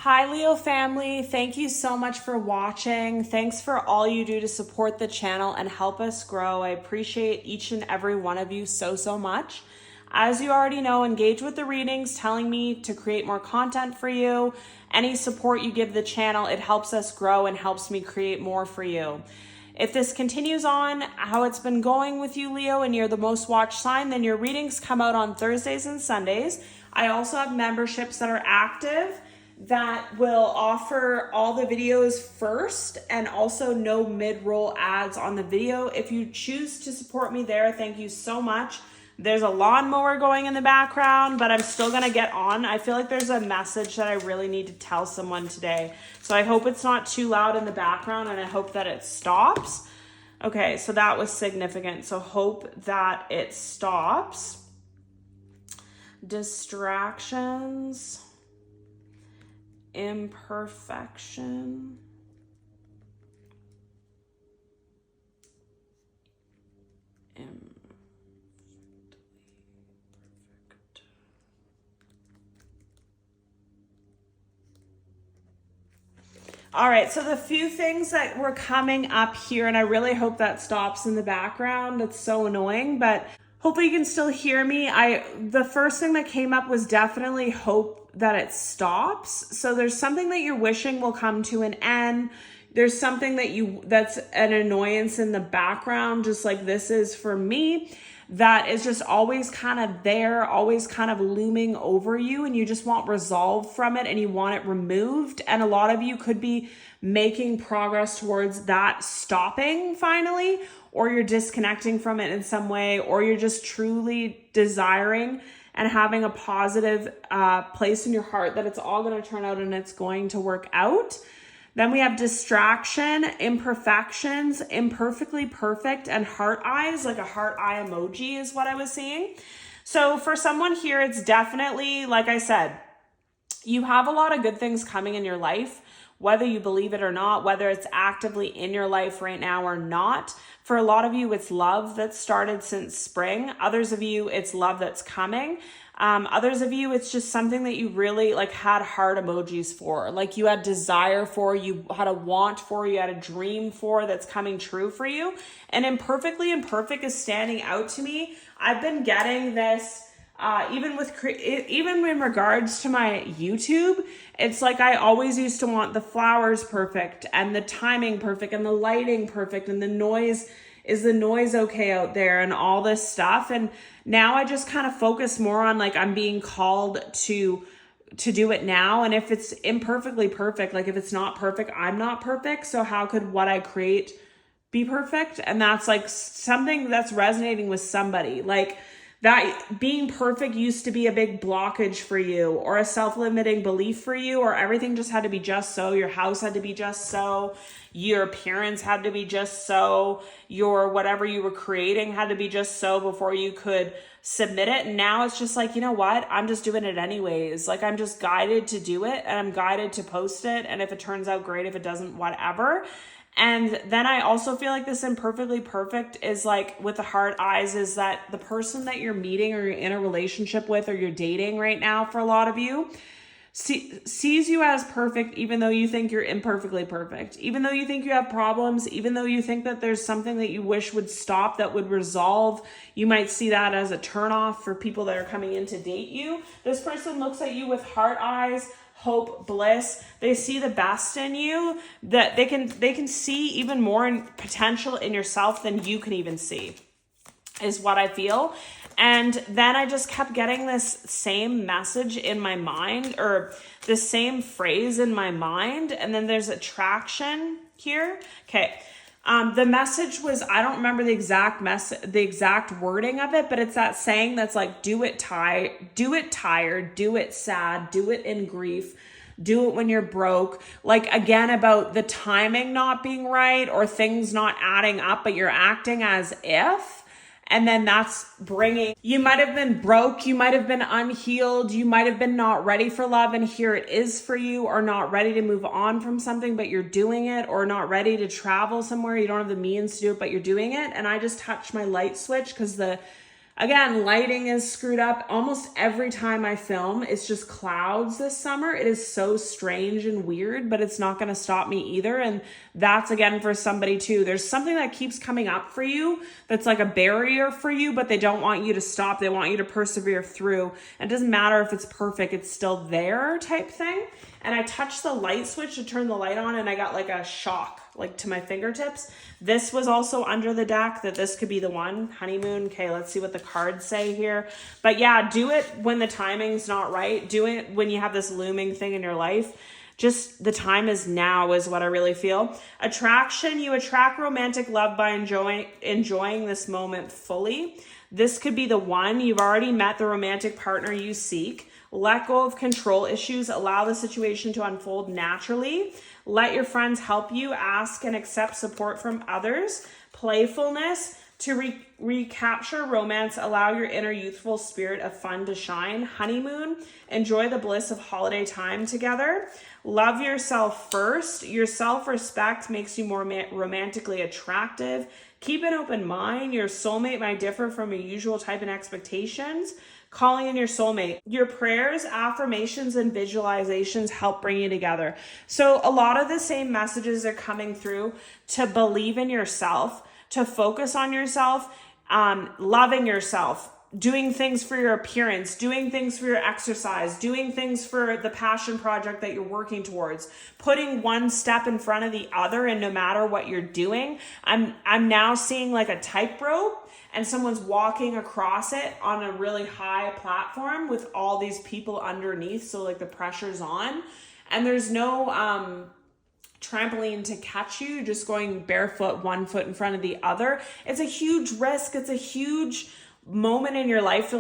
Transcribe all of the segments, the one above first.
Hi Leo family, thank you so much for watching. Thanks for all you do to support the channel and help us grow. I appreciate each and every one of you so much. As you already know, engage with the readings, telling me to create more content for you. Any support you give the channel, it helps us grow and helps me create more for you. If this continues on how it's been going with you, Leo, and you're the most watched sign, then your readings come out on Thursdays and Sundays. I also have memberships that are active that will offer all the videos first and also no mid-roll ads on the video. If you choose to support me there, thank you so much. There's a lawnmower going in the background, but I'm still gonna get on. I feel like there's a message that I really need to tell someone today. So I hope it's not too loud in the background and I hope that it stops. Okay, so that was significant. So hope that it stops. Distractions. Imperfection. All right, so the few things that were coming up here, and I really hope that stops in the background. It's so annoying, but hopefully you can still hear me. The first thing that came up was definitely hope that it stops. So there's something that you're wishing will come to an end. There's something that's an annoyance in the background, just like this is for me, that is just always kind of there, always kind of looming over you, and you just want resolve from it and you want it removed. And a lot of you could be making progress towards that stopping finally, or you're disconnecting from it in some way, or you're just truly desiring and having a positive place in your heart that it's all going to turn out and it's going to work out. Then we have distraction, imperfections, imperfectly perfect, and heart eyes, like a heart eye emoji is what I was seeing. So for someone here, it's definitely, like I said, you have a lot of good things coming in your life, whether you believe it or not, whether it's actively in your life right now or not. For a lot of you, it's love that started since spring. Others of you, it's love that's coming. Others of you, it's just something that you really had heart emojis for, like you had desire for, you had a want for, you had a dream for that's coming true for you. And imperfectly imperfect is standing out to me. I've been getting this even in regards to my YouTube. It's like I always used to want the flowers perfect and the timing perfect and the lighting perfect and the noise. Is the noise okay out there and all this stuff? And now I just kind of focus more on I'm being called to do it now. And if it's imperfectly perfect, if it's not perfect, I'm not perfect. So how could what I create be perfect? And that's something that's resonating with somebody. That being perfect used to be a big blockage for you, or a self-limiting belief for you, or everything just had to be just so. Your house had to be just so. Your appearance had to be just so. Your whatever you were creating had to be just so before you could submit it. And now it's just you know what? I'm just doing it anyways. I'm just guided to do it and I'm guided to post it. And if it turns out great, if it doesn't, whatever. And then I also feel like this imperfectly perfect is with the heart eyes, is that the person that you're meeting or you're in a relationship with or you're dating right now, for a lot of you, sees you as perfect, even though you think you're imperfectly perfect, even though you think you have problems, even though you think that there's something that you wish would stop, that would resolve. You might see that as a turnoff for people that are coming in to date you. This person looks at you with heart eyes, hope, bliss. They see the best in you, that they can see even more in potential in yourself than you can even see, is what I feel. And then I just kept getting this same message in my mind, or the same phrase in my mind. And then there's attraction here. Okay. The message was, I don't remember the exact wording of it, but it's that saying that's do it tired, do it sad, do it in grief, do it when you're broke. Again, about the timing not being right or things not adding up, but you're acting as if. And then that's you might have been broke, you might have been unhealed, you might have been not ready for love, and here it is for you, or not ready to move on from something, but you're doing it, or not ready to travel somewhere, you don't have the means to do it, but you're doing it. And I just touched my light switch because Again, lighting is screwed up. Almost every time I film, it's just clouds this summer. It is so strange and weird, but it's not going to stop me either. And that's, again, for somebody too. There's something that keeps coming up for you that's like a barrier for you, but they don't want you to stop. They want you to persevere through. And it doesn't matter if it's perfect, it's still there type thing. And I touched the light switch to turn the light on and I got like a shock, like to my fingertips. This was also under the deck, that this could be the one. Honeymoon. Okay, let's see what the cards say here. But yeah, do it when the timing's not right. Do it when you have this looming thing in your life. Just the time is now is what I really feel. Attraction, you attract romantic love by enjoying this moment fully. This could be the one. You've already met the romantic partner you seek. Let go of control issues. Allow the situation to unfold naturally. Let your friends help you. Ask and accept support from others. Playfulness. To recapture romance, allow your inner youthful spirit of fun to shine. Honeymoon. Enjoy the bliss of holiday time together. Love yourself first. Your self-respect makes you more romantically attractive. Keep an open mind. Your soulmate might differ from your usual type and expectations. Calling in your soulmate. Your prayers, affirmations, and visualizations help bring you together. So a lot of the same messages are coming through to believe in yourself, to focus on yourself, loving yourself, doing things for your appearance, doing things for your exercise, doing things for the passion project that you're working towards, putting one step in front of the other, and no matter what you're doing. I'm now seeing like a tightrope and someone's walking across it on a really high platform with all these people underneath. So like the pressure's on and there's no trampoline to catch you, just going barefoot, one foot in front of the other. It's a huge risk. It's a huge moment in your life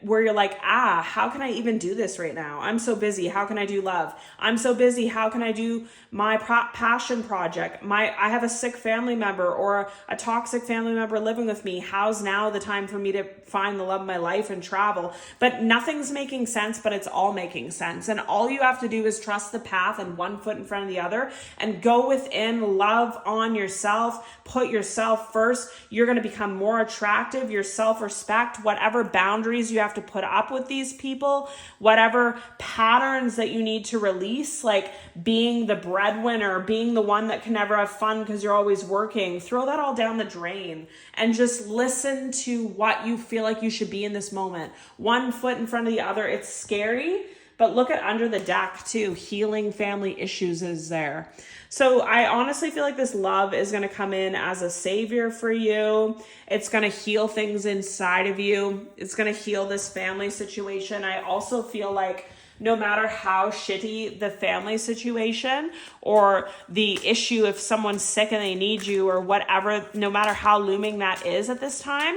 where you're like, how can I even do this right now? I'm so busy. How can I do love? I'm so busy. How can I do my passion project? I have a sick family member or a toxic family member living with me. How's now the time for me to find the love of my life and travel? But nothing's making sense, but it's all making sense. And all you have to do is trust the path and one foot in front of the other and go within, love on yourself, put yourself first. You're going to become more attractive. Your self-respect, whatever boundaries you have to put up with these people, whatever patterns that you need to release, like being the breadwinner, being the one that can never have fun because you're always working, throw that all down the drain and just listen to what you feel like you should be in this moment. One foot in front of the other. It's scary, but look at under the deck too. Healing family issues is there. So I honestly feel like this love is going to come in as a savior for you. It's going to heal things inside of you. It's going to heal this family situation. I also feel like no matter how shitty the family situation or the issue, if someone's sick and they need you or whatever, no matter how looming that is at this time,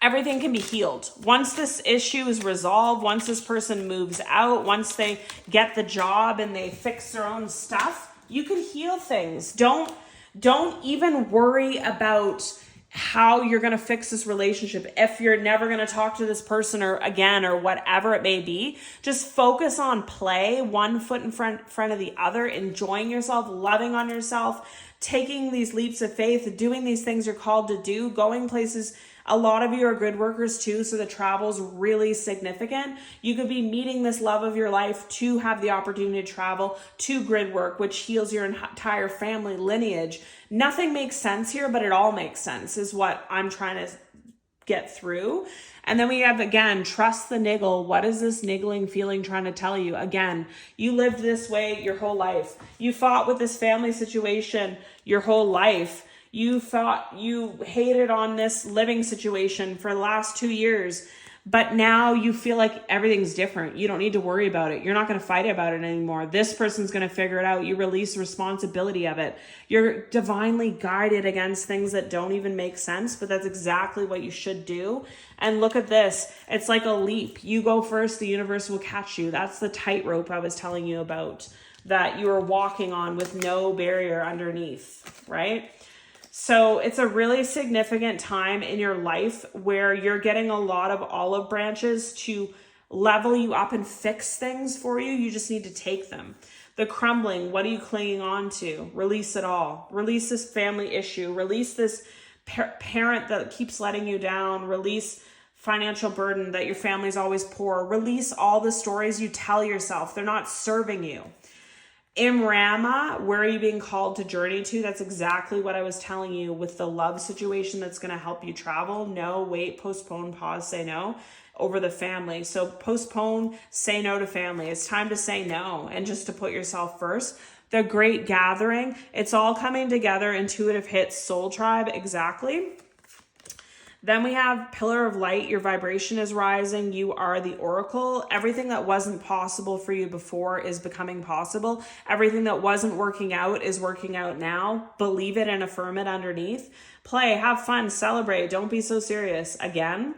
everything can be healed. Once this issue is resolved, once this person moves out, once they get the job and they fix their own stuff, you can heal things. Don't even worry about how you're going to fix this relationship. If you're never going to talk to this person or again, or whatever it may be, just focus on play, one foot in front of the other, enjoying yourself, loving on yourself, taking these leaps of faith, doing these things you're called to do, going places. A lot of you are grid workers too, so the travel's really significant. You could be meeting this love of your life to have the opportunity to travel to grid work, which heals your entire family lineage. Nothing makes sense here, but it all makes sense is what I'm trying to get through. And then we have, again, trust the niggle. What is this niggling feeling trying to tell you? Again, you lived this way your whole life. You fought with this family situation your whole life. You thought you hated on this living situation for the last 2 years, but now you feel like everything's different. You don't need to worry about it. You're not going to fight about it anymore. This person's going to figure it out. You release responsibility of it. You're divinely guided against things that don't even make sense, but that's exactly what you should do. And look at this. It's like a leap. You go first, the universe will catch you. That's the tightrope I was telling you about that you are walking on with no barrier underneath, right? So it's a really significant time in your life where you're getting a lot of olive branches to level you up and fix things for you. You just need to take them. The crumbling, what are you clinging on to? Release it all. Release this family issue. Release this parent that keeps letting you down. Release financial burden, that your family's always poor. Release all the stories you tell yourself. They're not serving you. Imrama, where are you being called to journey to? That's exactly what I was telling you with the love situation that's going to help you travel. No, wait, postpone, pause, say no over the family. So postpone, say no to family. It's time to say no and just to put yourself first. The Great Gathering, it's all coming together. Intuitive hits, soul tribe, exactly. Then we have Pillar of Light. Your vibration is rising. You are the oracle. Everything that wasn't possible for you before is becoming possible. Everything that wasn't working out is working out now. Believe it and affirm it underneath. Play, have fun, celebrate. Don't be so serious. Again.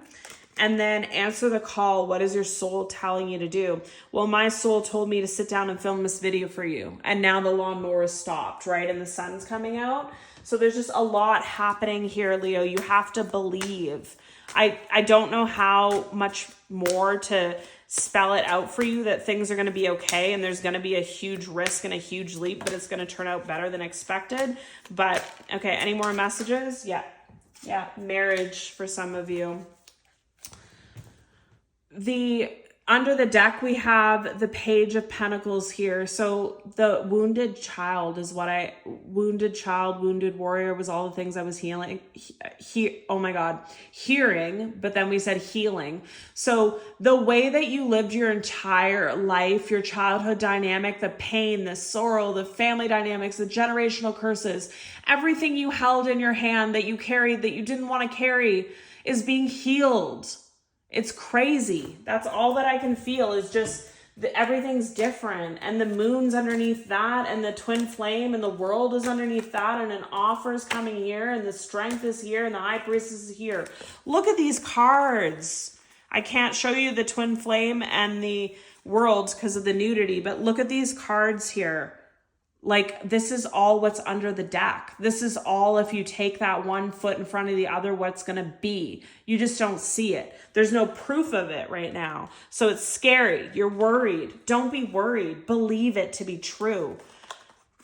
And then answer the call. What is your soul telling you to do? Well, my soul told me to sit down and film this video for you. And now the lawnmower is stopped, right? And the sun's coming out. So there's just a lot happening here, Leo. You have to believe. I don't know how much more to spell it out for you, that things are going to be okay and there's going to be a huge risk and a huge leap, but it's going to turn out better than expected. But okay, any more messages? Yeah. Marriage for some of you. Under the deck, we have the Page of Pentacles here. So the wounded child is what wounded child, wounded warrior was all the things I was healing. Hearing, but then we said healing. So the way that you lived your entire life, your childhood dynamic, the pain, the sorrow, the family dynamics, the generational curses, everything you held in your hand that you carried that you didn't want to carry is being healed. It's crazy. That's all that I can feel is just everything's different. And the moon's underneath that, and the twin flame, and the world is underneath that, and an offer is coming here, and the strength is here, and the high priestess is here. Look at these cards. I can't show you the twin flame and the worlds because of the nudity, but look at these cards here. Like, this is all what's under the deck. This is all, if you take that one foot in front of the other, what's going to be. You just don't see it. There's no proof of it right now. So it's scary. You're worried. Don't be worried. Believe it to be true.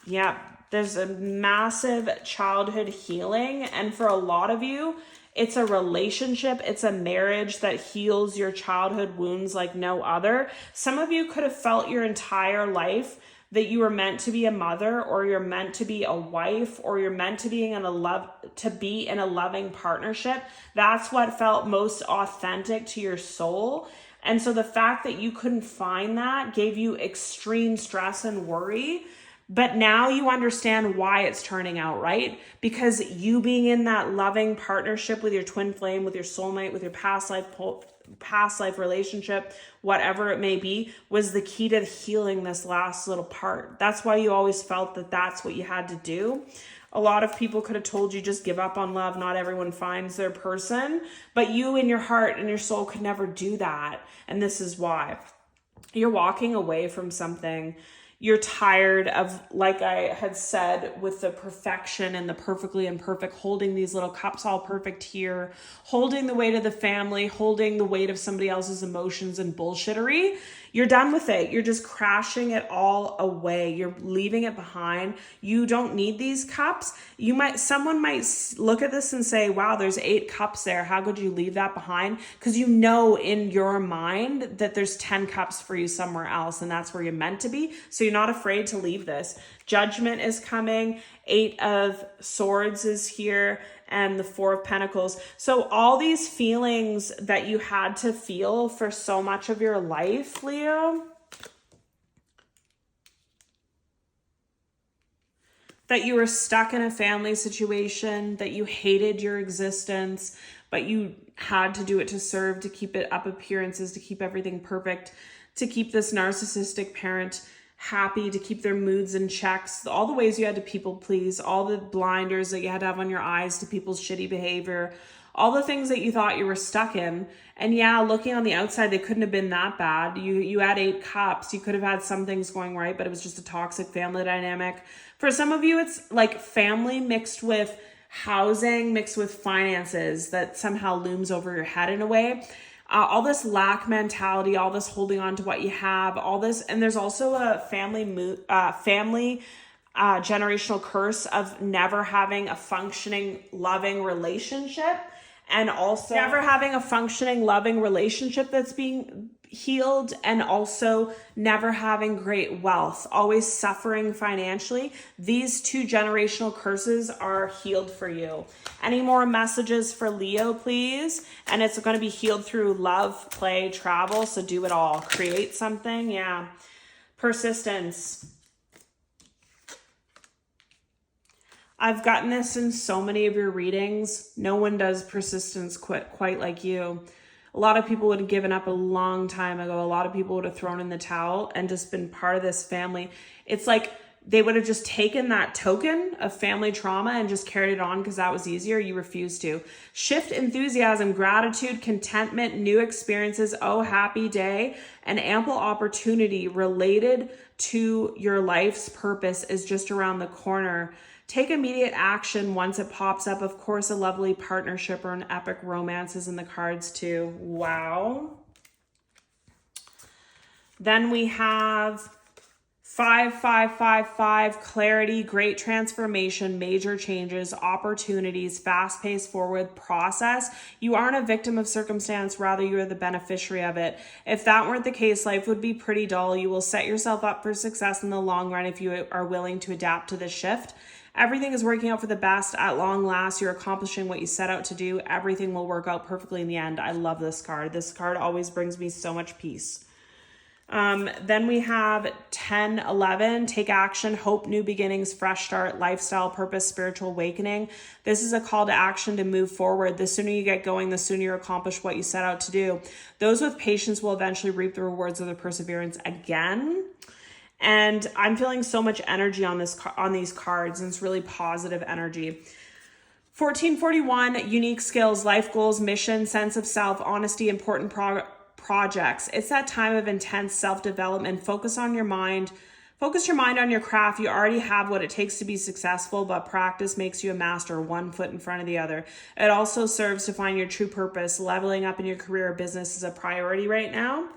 Yeah, there's a massive childhood healing. And for a lot of you, it's a relationship. It's a marriage that heals your childhood wounds like no other. Some of you could have felt your entire life that you were meant to be a mother, or you're meant to be a wife, or you're meant to be in a loving partnership. That's what felt most authentic to your soul. And so the fact that you couldn't find that gave you extreme stress and worry. But now you understand why it's turning out right, because you being in that loving partnership with your twin flame, with your soulmate, with your past life relationship, whatever it may be, was the key to healing this last little part. That's why you always felt that that's what you had to do. A lot of people could have told you just give up on love. Not everyone finds their person, but you in your heart and your soul could never do that. And this is why. You're walking away from something. You're tired of, like I had said, with the perfection and the perfectly imperfect, holding these little cups all perfect here, holding the weight of the family, holding the weight of somebody else's emotions and bullshittery. You're done with it. You're just crashing it all away. You're leaving it behind. You don't need these cups. Someone might look at this and say, wow, there's 8 cups there. How could you leave that behind? Because you know in your mind that there's 10 cups for you somewhere else, and that's where you're meant to be. So you're not afraid to leave this. Judgment is coming. 8 of Swords is here, and the 4 of Pentacles. So all these feelings that you had to feel for so much of your life, Leo, that you were stuck in a family situation, that you hated your existence, but you had to do it to serve, to keep it up appearances, to keep everything perfect, to keep this narcissistic parent happy, to keep their moods in checks, all the ways you had to people please, all the blinders that you had to have on your eyes to people's shitty behavior, all the things that you thought you were stuck in. And yeah, looking on the outside, they couldn't have been that bad. You had 8 cups. You could have had some things going right, but it was just a toxic family dynamic. For some of you, it's like family mixed with housing, mixed with finances that somehow looms over your head in a way. All this lack mentality, all this holding on to what you have, all this. And there's also a family generational curse of never having a functioning, loving relationship, and also never having a functioning, loving relationship that's being healed, and also never having great wealth, always suffering financially. These two generational curses are healed for you. Any more messages for Leo, please? And it's going to be healed through love, play, travel. So do it all. Create something. Yeah. Persistence. I've gotten this in so many of your readings. No one does persistence quite like you. A lot of people would have given up a long time ago. A lot of people would have thrown in the towel and just been part of this family. It's like they would have just taken that token of family trauma and just carried it on because that was easier. You refuse to. Shift enthusiasm, gratitude, contentment, new experiences, oh, happy day, and ample opportunity related to your life's purpose is just around the corner. Take immediate action once it pops up. Of course, a lovely partnership or an epic romance is in the cards too. Wow. Then we have 5555, clarity, great transformation, major changes, opportunities, fast-paced forward process. You aren't a victim of circumstance, rather you are the beneficiary of it. If that weren't the case, life would be pretty dull. You will set yourself up for success in the long run if you are willing to adapt to this shift. Everything is working out for the best at long last. You're accomplishing what you set out to do. Everything will work out perfectly in the end. I love this card. This card always brings me so much peace. Then we have 1011, take action, hope, new beginnings, fresh start, lifestyle, purpose, spiritual awakening. This is a call to action to move forward. The sooner you get going, the sooner you accomplish what you set out to do. Those with patience will eventually reap the rewards of their perseverance again. And I'm feeling so much energy on these cards, and it's really positive energy. 1441, unique skills, life goals, mission, sense of self, honesty, important projects. It's that time of intense self-development. Focus your mind on your craft. You already have what it takes to be successful, but practice makes you a master, one foot in front of the other. It also serves to find your true purpose. Leveling up in your career or business is a priority right now.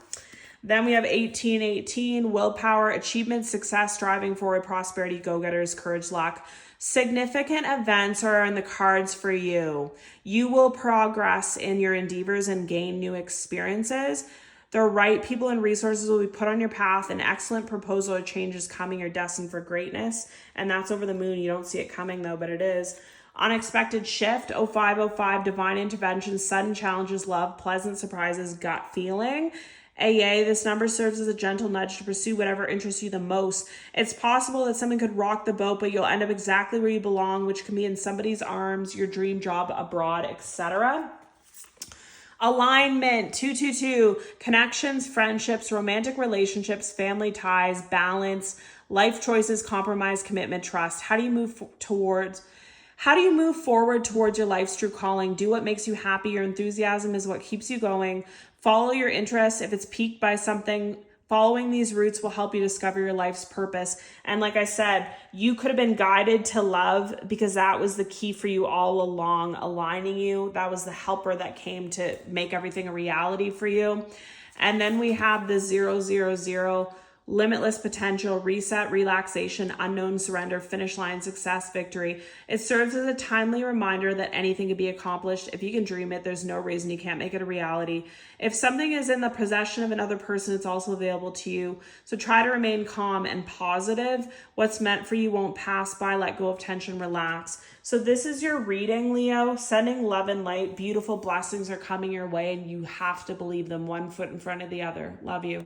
Then we have 1818, willpower, achievement, success, striving forward, prosperity, go-getters, courage, luck. Significant events are in the cards for you. You will progress in your endeavors and gain new experiences. The right people and resources will be put on your path. An excellent proposal or change is coming. You're destined for greatness. And that's over the moon. You don't see it coming though, but it is. Unexpected shift, 0505, divine intervention, sudden challenges, love, pleasant surprises, gut feeling. AA, this number serves as a gentle nudge to pursue whatever interests you the most. It's possible that something could rock the boat, but you'll end up exactly where you belong, which can be in somebody's arms, your dream job abroad, etc. Alignment, 222, connections, friendships, romantic relationships, family ties, balance, life choices, compromise, commitment, trust. How do you move forward towards your life's true calling? Do what makes you happy. Your enthusiasm is what keeps you going. Follow your interests. If it's piqued by something, following these routes will help you discover your life's purpose. And like I said, you could have been guided to love because that was the key for you all along, aligning you. That was the helper that came to make everything a reality for you. And then we have the 000, limitless potential, reset, relaxation, unknown surrender, finish line, success, victory. It serves as a timely reminder that anything can be accomplished. If you can dream it, there's no reason you can't make it a reality. If something is in the possession of another person, it's also available to you. So try to remain calm and positive. What's meant for you won't pass by. Let go of tension, relax. So this is your reading, Leo. Sending love and light. Beautiful blessings are coming your way, and you have to believe them, one foot in front of the other. Love you.